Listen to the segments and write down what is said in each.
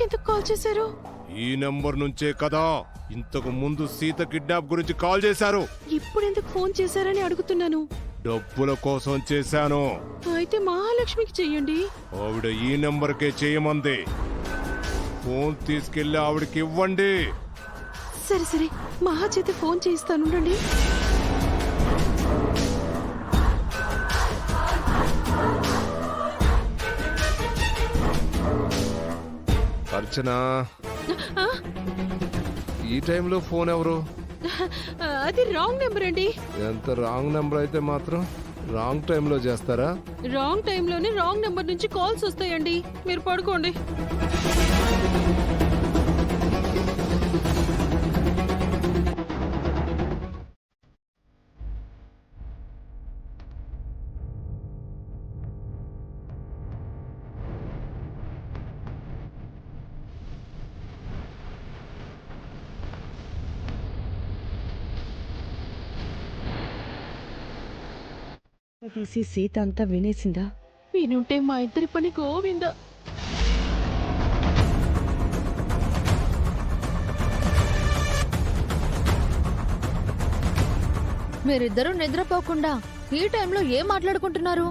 ఎందుకు కాల్ చేశారు? ఈ నంబర్ నుంచే కదా ఇంతకు ముందు సీత కిడ్నాప్ గురించి కాల్ చేశారు. ఇప్పుడు ఎందుకు ఫోన్ చేశారని అడుగుతున్నాను. డబ్బుల కోసం చేశాను. అయితే మహాలక్ష్మికి చెయ్యండి. ఆవిడ ఈ నంబర్కే చేయమంది. ఫోన్ తీసుకెళ్లి ఆవిడకి ఇవ్వండి. సరే సరే, మహా చేత ఫోన్ చేయిస్తానుండండి. అర్చన, ఈ టైంలో ఫోన్ ఎవరు? అది రాంగ్ నెంబర్ అండి. ఎంత రాంగ్ నెంబర్ అయితే మాత్రం రాంగ్ టైంలో చేస్తారా? రాంగ్ టైంలోనే రాంగ్ నెంబర్ నుంచి కాల్స్ వస్తాయండి. మీరు పడుకోండి. తీసి సీత అంతా వినేసిందా? వినుంటే మా ఇద్దరి పని గోవిందా. మీరిద్దరూ నిద్రపోకుండా ఈ టైంలో ఏం మాట్లాడుకుంటున్నారు?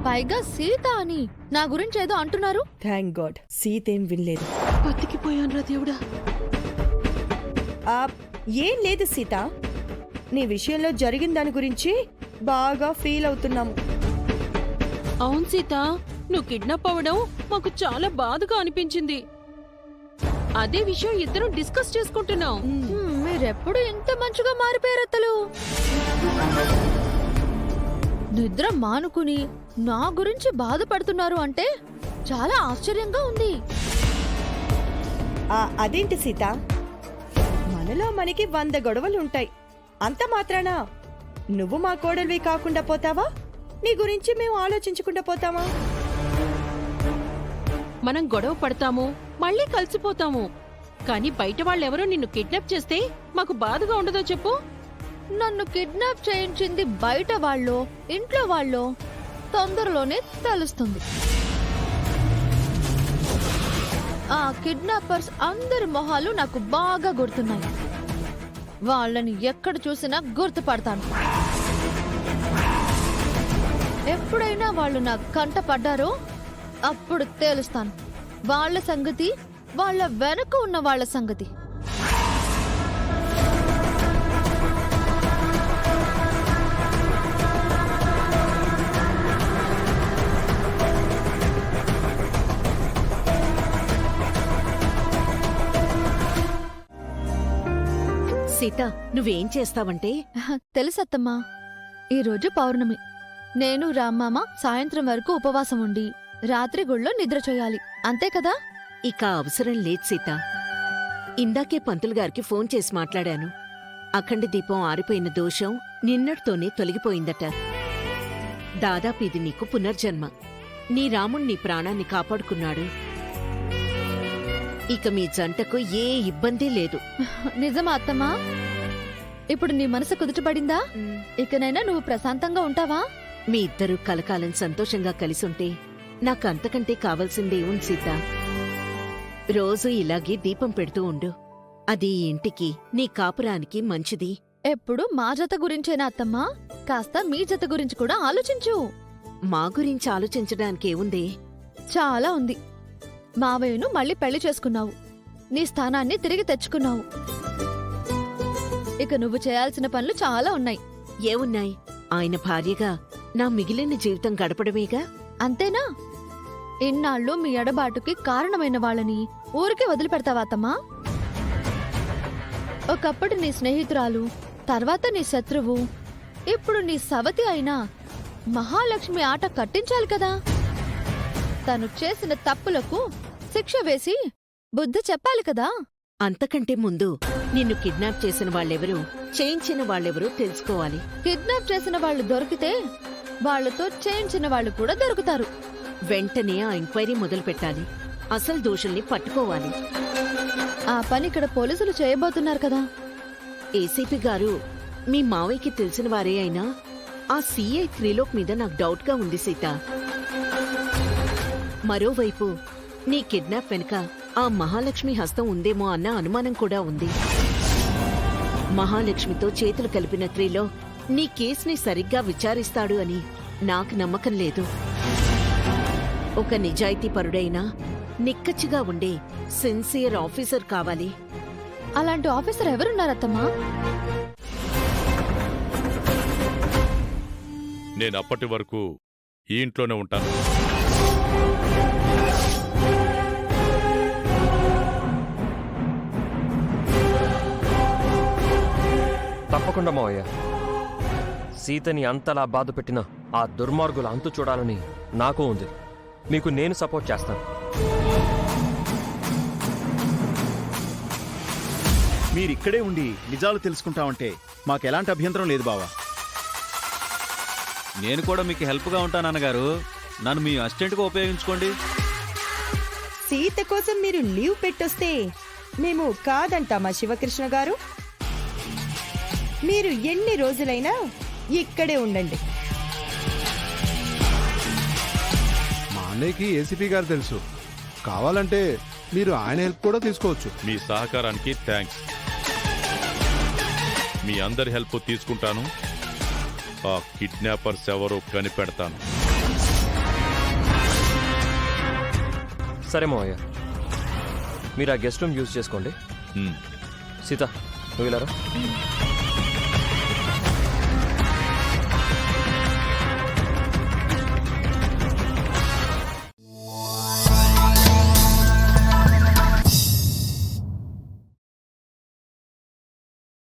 పైగా సీత అని నా గురించి ఏదో అంటున్నారు. థ్యాంక్ గాడ్, సీత ఏం వినలేదు. బతికిపోయాను రా దేవుడా. ఏం లేదు సీత, నీ విషయంలో జరిగిన దాని గురించి బాగా ఫీల్ అవుతున్నాము. అవును సీత, నువ్వు కిడ్నాప్ అవ్వడం మాకు చాలా బాధగా అనిపించింది. అదే విషయం ఇద్దరం డిస్కస్ చేసుకుంటున్నాం. మీరెప్పుడు ఇంత మంచిగా మారిపోయారు అత్తలు. నిద్ర మానుకుని నా గురించి బాధపడుతున్నారు అంటే చాలా ఆశ్చర్యంగా ఉంది. అదేంటి సీత, మనలో మనకి 100 గొడవలుంటాయి. అంత మాత్రాన నువ్వు మా కోడలివి కాకుండా పోతావా? నీ గురించి మేము ఆలోచించకుండా పోతామా? మనం గొడవ పడతాము, మళ్ళీ కలిసిపోతాము. కానీ బయట వాళ్ళెవరో నిన్ను కిడ్నాప్ చేస్తే మాకు బాధగా ఉండదో చెప్పు. నన్ను కిడ్నాప్ చేయించింది బయట వాళ్ళో ఇంట్లో వాళ్ళో తొందరలోనే తెలుస్తుంది. ఆ కిడ్నాపర్స్ అందరి మొహాలు నాకు బాగా గుర్తున్నాయి. వాళ్ళని ఎక్కడ చూసినా గుర్తుపడతాను. ఎప్పుడైనా వాళ్ళు నా కంట పడ్డారో అప్పుడు తేలుస్తాను వాళ్ళ సంగతి, వాళ్ళ వెనక ఉన్న వాళ్ళ సంగతి. సీత, నువ్వేం చేస్తావంటే? తెలుసత్తమ్మా, ఈరోజు పౌర్ణమి. నేను రామ్మామ సాయంత్రం వరకు ఉపవాసం ఉండి రాత్రి గుళ్ళో నిద్ర చేయాలి, అంతే కదా? ఇక అవసరం లేదు సీత. ఇందాకే పంతులు గారికి ఫోన్ చేసి మాట్లాడాను. అఖండ దీపం ఆరిపోయిన దోషం నిన్నటితోనే తొలగిపోయిందట. దాదాపు ఇది నీకు పునర్జన్మ. నీ రాముణ్ణి నీ ప్రాణాన్ని కాపాడుకున్నాడు. ఇక మీ జంటకు ఏ ఇబ్బంది లేదు. నిజమా అత్తమ్మా? ఇప్పుడు నీ మనసు కుదుటపడిందా? ఇకనైనా నువ్వు ప్రశాంతంగా ఉంటావా? మీ ఇద్దరూ కలకాలం సంతోషంగా కలిసుంటే నాకు అంతకంటే కావలసిందేముంది సీత. రోజూ ఇలాగే దీపం పెడుతూ ఉండు. అది ఈ ఇంటికి, నీ కాపురానికి మంచిది. ఎప్పుడు మా జత గురించేనా అత్తమ్మా? కాస్త మీ జత గురించి కూడా ఆలోచించు. మా గురించి ఆలోచించడానికేముంది? చాలా ఉంది. మావయ్యను మళ్ళీ పెళ్లి చేసుకున్నావు, నీ స్థానాన్ని తిరిగి తెచ్చుకున్నావు. ఇక నువ్వు చేయాల్సిన పనులు చాలా ఉన్నాయి. ఏమున్నాయి? ఆయన భార్యగా నా మిగిలిన జీవితం గడపడమేగా. అంతేనా? ఇన్నాళ్ళు మీ ఎడబాటుకి కారణమైన వాళ్ళని ఊరికే వదిలిపెడతావా అత్తమ్మా? ఒకప్పుడు నీ స్నేహితురాలు, తర్వాత నీ శత్రువు, ఇప్పుడు నీ సవతి అయినా మహాలక్ష్మి ఆట కట్టించాలి కదా. తను చేసిన తప్పులకు శిక్ష వేసి బుద్ధి చెప్పాలి కదా. అంతకంటే ముందు నిన్ను కిడ్నాప్ చేసిన వాళ్ళెవరూ, చేయించిన వాళ్ళెవరూ తెలుసుకోవాలి. కిడ్నాప్ చేసిన వాళ్ళు దొరికితే వాళ్లతో చేయించిన వాళ్ళు కూడా దొరుకుతారు. వెంటనే ఆ ఎంక్వైరీ మొదలు పెట్టాలి. అసలు దోషుల్ని పట్టుకోవాలి. ఆ పని ఇక్కడ పోలీసులు చేయబోతున్నారు కదా. ఏసీపీ గారు మీ మావయ్యకి తెలిసిన వారే అయినా ఆ సిఐ త్రిలోక్ మీద నాకు డౌట్గా ఉంది సీత. మరోవైపు నీ కిడ్నాప్ వెనుక ఆ మహాలక్ష్మి హస్తం ఉందేమో అన్న అనుమానం కూడా ఉంది. మహాలక్ష్మితో చేతులు కలిపిన త్రీలో నీ కేసుని సరిగ్గా విచారిస్తాడు అని నాకు నమ్మకం లేదు. ఒక నిజాయితీపరుడైన నిక్కచ్చిగా ఉండే సిన్సియర్ ఆఫీసర్ కావాలి. అలాంటి ఆఫీసర్ ఎవరున్నారత్తమ్మా? నేను అప్పటి వరకు ఈ ఇంట్లోనే ఉంటాను. తప్పకుండా మావయ్య. సీతని అంతలా బాధ పెట్టిన ఆ దుర్మార్గుల అంతు చూడాలని నాకు ఉంది. మీకు నేను సపోర్ట్ చేస్తాను. మీరిక్కడే ఉండి నిజాలు తెలుసుకుంటామంటే మాకెలాంటి అభ్యంతరం లేదు బావా. నేను కూడా మీకు హెల్ప్గా ఉంటానన్నగారు. నన్ను మీ అసిస్టెంట్గా ఉపయోగించుకోండి. సీత కోసం మీరు లీవ్ పెట్టొస్తే మేము కాదంటామా శివకృష్ణ గారు? మీరు ఎన్ని రోజులైనా ఇక్కడే ఉండండి. మా అన్నయ్యకి ఏసీపీ గారు తెలుసు. కావాలంటే మీరు ఆయన హెల్ప్ కూడా తీసుకోవచ్చు. మీ సహకారానికి థ్యాంక్స్. మీ అందరి హెల్ప్ తీసుకుంటాను. ఆ కిడ్నాపర్స్ ఎవరో కనిపెడతాను. సరే మావయ్య, మీరు ఆ గెస్ట్ రూమ్ యూజ్ చేసుకోండి. హ్మ్. సీత, నువ్వు వెళ్ళారా?